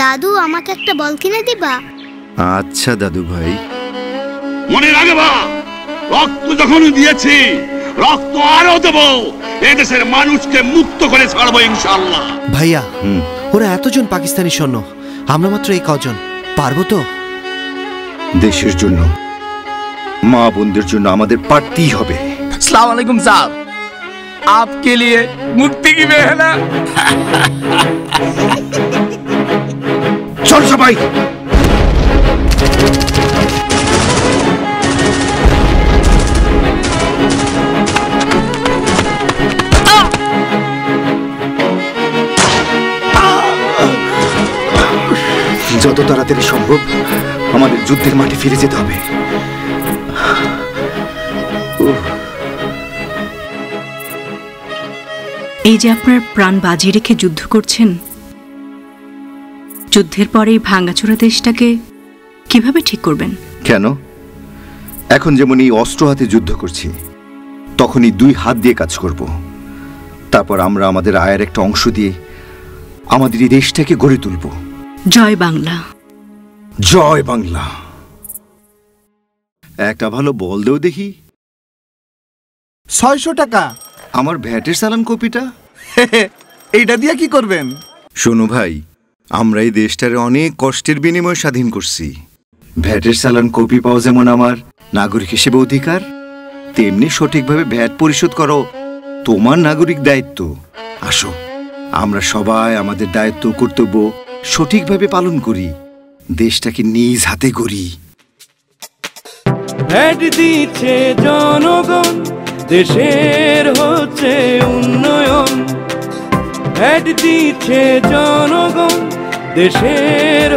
দাদু আমাকে একটা বল কিনে দিবা? আচ্ছা দাদু ভাই। মনে রাখবা, রক্ত যখন দিয়েছি রক্ত আরো দেবো। এদেশের মানুষকে মুক্ত করে ছাড়বো ইনশাআল্লাহ। ভাইয়া, ওরা এতজন পাকিস্তানি সৈন্য, আমরা মাত্র এই কজন, পারবো তো? দেশের জন্য, মা বোনদের জন্য আমাদের পারতেই হবে। अस्सलाम वालेकुम साहब, आपके लिए मुक्ति की बेहला। চল সবাই। যত তাড়াতাড়ি সম্ভব আমাদের যুদ্ধের মাঠে ফিরে যেতে হবে। এই যে আপনার প্রাণ বাজি রেখে যুদ্ধ করছেন, যুদ্ধের পরে এই ভাঙাচোরা দেশটাকে কিভাবে ঠিক করবেন? কেন? এখন যেমন এই অস্ত্র হাতে যুদ্ধ করছি, তখনই 2 হাত দিয়ে কাজ করব। তারপর আমরা আমাদের আয়ের একটা অংশ দিয়ে আমাদের এই দেশটাকে গড়ে তুলব। জয় বাংলা। জয় বাংলা। একটা ভালো বল দেও দেখি। 600 টাকা। আমার ভ্যাটের চালান কপিটা। এইটা দিয়ে কি করবেন? শোনো ভাই, আমরা এই দেশটারে অনেক কষ্টের বিনিময়ে স্বাধীন করছি। ভ্যাটের চালান কপি পাওয়া যেমন আমার নাগরিক হিসেবে অধিকার, তেমনি সঠিকভাবে ভ্যাট পরিশোধ করো তোমার নাগরিক দায়িত্ব। আসো, আমরা সবাই আমাদের দায়িত্ব কর্তব্য সঠিকভাবে পালন করি, দেশটাকে নিজ হাতে গড়ি। ভ্যাট দিচ্ছে জনগণ, দেশের হচ্ছে উন্নয়ন। ভ্যাট দিচ্ছে জনগণ, দেশের